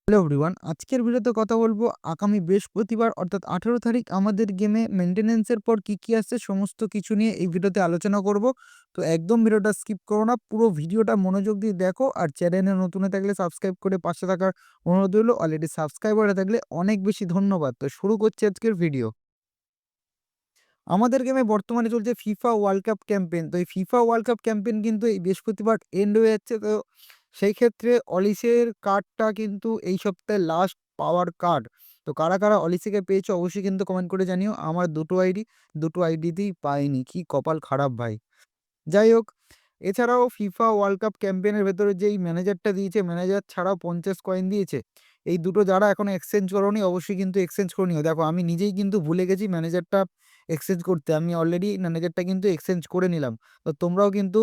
Hello everyone, আজকের ভিডিওতে কথা বলবো আগামী বৃহস্পতিবার অর্থাৎ 18 তারিখ আমাদের গেমে মেইনটেন্যান্সের পর কি আসছে সমস্ত কিছু নিয়ে এই ভিডিওতে আলোচনা করব। তো একদম ভিডিওটা স্কিপ করো না, পুরো ভিডিওটা মনোযোগ দিয়ে দেখো। আর চ্যানেলে নতুন হয়ে থাকলে সাবস্ক্রাইব করে পাশে থাকার অনুরোধ রইলো। অলরেডি সাবস্ক্রাইবার হয়ে থাকলে অনেক বেশি ধন্যবাদ। তো শুরু করছি আজকের ভিডিও। আমাদের গেমে বর্তমানে চলছে ফিফা ওয়ার্ল্ড কাপ ক্যাম্পেইন। তো এই ফিফা ওয়ার্ল্ড কাপ ক্যাম্পেইন কিন্তু এই বৃহস্পতিবার এন্ড হয়ে যাচ্ছে। তো সেই ক্ষেত্রে অলিসের কার্ডটা কিন্তু এই সপ্তাহে লাস্ট পাওয়ার কার্ড। তো কারা অলিসিকে পেয়েছো অবশ্যই কিন্তু কমেন্ট করে জানিও। আমার দুটো আইডিতেই পাইনি। কি কপাল খারাপ ভাই। যাই হোক, এছাড়াও ফিফা ওয়ার্ল্ড কাপ ক্যাম্পেইনের ভেতরে যেই ম্যানেজারটা দিয়েছে, ম্যানেজার ছাড়াও 50 কয়েন দিয়েছে। এই দুটো যারা এখনো এক্সচেঞ্জ করোনি অবশ্যই কিন্তু এক্সচেঞ্জ করে নিও। দেখো আমি নিজেই কিন্তু ভুলে গেছি ম্যানেজারটা এক্সচেঞ্জ করতে। আমি অলরেডি ম্যানেজারটা কিন্তু এক্সচেঞ্জ করে নিলাম। তো তোমরাও কিন্তু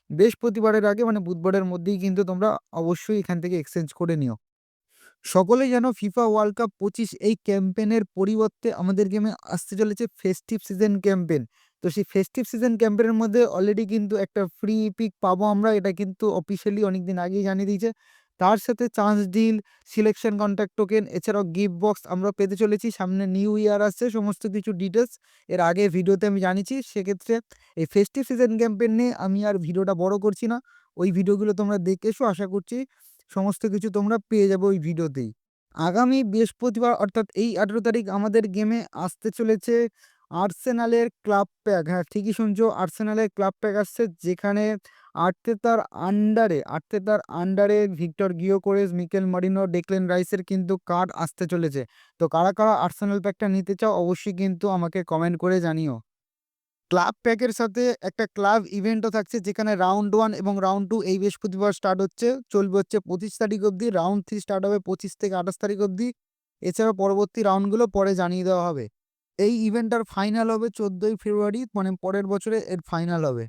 বৃহস্পতিবারের আগে মানে বুধবারের মধ্যেই কিন্তু তোমরা অবশ্যই এখান থেকে এক্সচেঞ্জ করে নিও। সকলেই যেন ফিফা ওয়ার্ল্ড কাপ 25 এই ক্যাম্পেনের পরিবর্তে আমাদের গেমে আসতে চলেছে ফেস্টিভ সিজন ক্যাম্পেন। তো সেই ফেস্টিভ সিজন ক্যাম্পেনের মধ্যে অলরেডি কিন্তু একটা ফ্রি পিক পাবো আমরা। এটা কিন্তু অফিসিয়ালি অনেকদিন আগেই জানিয়ে দিয়েছে। তার সাথে chance deal, selection contact token এছাড়াও গিফট বক্স আমরা পেতে চলেছি। সামনে নিউ ইয়ার আসছে, সমস্ত কিছু ডিটেলস এর আগে ভিডিওতে আমি জানিয়েছি। সেক্ষেত্রে এই ফেস্টিভ সিজন ক্যাম্পেন নিয়ে আমি আর ভিডিওটা বড় করছি না। ওই ভিডিওগুলো তোমরা দেখে এসো, আশা করছি সমস্ত কিছু তোমরা পেয়ে যাবে ওই ভিডিওতেই। আগামী বৃহস্পতিবার অর্থাৎ এই 18 তারিখ আমাদের গেমে আসতে চলেছে আর্সেনালের ক্লাব প্যাক। হ্যাঁ, ঠিকই শুনছো, আর্সেনালের ক্লাব প্যাক আসছে, যেখানে আর্তেতার আন্ডারে ভিক্টর গিয়োকরেস, মিকেল মারিনো, ডেক্লেন রাইসের কিন্তু কার্ড আসতে চলেছে। তো কারা আর্সেনাল প্যাকটা নিতে চাও অবশ্যই কিন্তু আমাকে কমেন্ট করে জানিও। ক্লাব প্যাকের সাথে একটা ক্লাব ইভেন্টও থাকছে, যেখানে রাউন্ড 1 এবং রাউন্ড 2 এই বৃহস্পতিবার স্টার্ট হচ্ছে, চলবে হচ্ছে 25 তারিখ অবধি। রাউন্ড 3 স্টার্ট হবে 25 থেকে 28 তারিখ অবধি। এছাড়াও পরবর্তী রাউন্ডগুলো পরে জানিয়ে দেওয়া হবে। এই ইভেন্টটার ফাইনাল হবে 14ই ফেব্রুয়ারি, মানে পরের বছরে এর ফাইনাল হবে।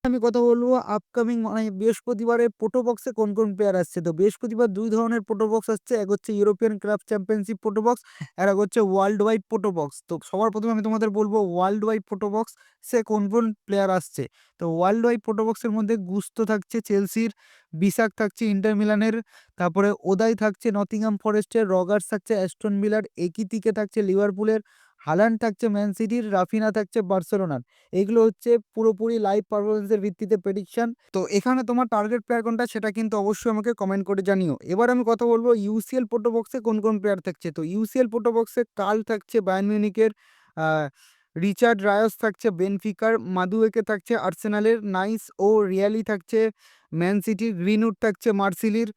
আমি কথা বলবো আপকামিং মানে বৃহস্পতিবারের প্রোটো বক্সে কোন প্লেয়ার আসছে। তো বৃহস্পতিবার দুই ধরনের প্রোটো বক্স আসছে, এক হচ্ছে European club championship proto box, আর এক হচ্ছে ওয়ার্ল্ড ওয়াইড প্রোটো বক্স। তো সবার প্রথমে আমি তোমাদের বলবো ওয়ার্ল্ড ওয়াইড প্রোটো বক্স সে কোন প্লেয়ার আসছে। তো ওয়ার্ল্ড ওয়াইড প্রোটো বক্সের মধ্যে গুস্তো থাকছে চেলসির, বিসাক থাকছে ইন্টার মিলানের, তারপরে ওদাই থাকছে নটিংহাম ফরেস্টের, রগার্স থাকছে অ্যাস্টন ভিলার, একিতিকে থাকছে লিভারপুলের, হালান্ড থাকছে ম্যান সিটির, রাফিনা থাকছে বার্সেলোনার। এগুলো হচ্ছে পুরোপুরি লাইভ পারফরমেন্সের ভিত্তিতে প্রেডিকশন। তো এখানে তোমার টার্গেট প্লেয়ার কোনটা সেটা কিন্তু অবশ্যই আমাকে কমেন্ট করে জানিও। এবার আমি কথা বলবো ইউসিএল প্রোটো বক্সে কোন প্লেয়ার থাকছে। তো ইউসিএল প্রোটো বক্সে কার্ল থাকছে বায়ার্ন মিউনিখের, রিচার্ড রায়স থাকছে বেনফিকার, মাদুয়েকে থাকছে আর্সেনালের, নাইস ও রিয়ালি থাকছে ম্যান সিটির, গ্রিনউড থাকছে মার্সিলির,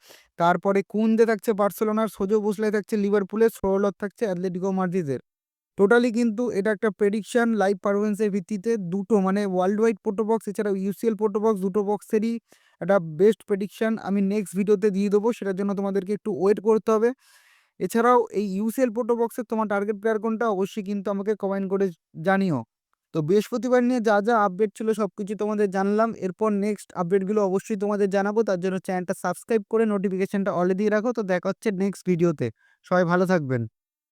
তারপরে কুন্দে থাকছে বার্সেলোনার, সোজো বুসলাই থাকছে লিভারপুলের, সোরলথ থাকছে অ্যাটলেটিকো মাদ্রিদের। টোটালি কিন্তু এটা একটা প্রেডিকশন লাইভ পারফরমেন্সের ভিত্তিতে, দুটো মানে ওয়ার্ল্ড ওয়াইড প্রোটোবক্স এছাড়াও ইউসিএল প্রোটোবক্স, দুটো বক্সেরই একটা বেস্ট প্রেডিকশন আমি নেক্সট ভিডিওতে দিয়ে দেবো। সেটার জন্য তোমাদেরকে একটু ওয়েট করতে হবে। এছাড়াও এই ইউসিএল প্রোটোবক্সের তোমার টার্গেট প্লেয়ার কোনটা অবশ্যই কিন্তু আমাকে কমেন্ট করে জানিও। তো বৃহস্পতিবার নিয়ে যা আপডেট ছিল সব কিছু তোমাদের জানলাম। এরপর নেক্সট আপডেটগুলো অবশ্যই তোমাদের জানাবো। তার জন্য চ্যানেলটা সাবস্ক্রাইব করে নোটিফিকেশনটা অলে দিয়ে রাখো। তো দেখা হচ্ছে নেক্সট ভিডিওতে। সবাই ভালো থাকবেন।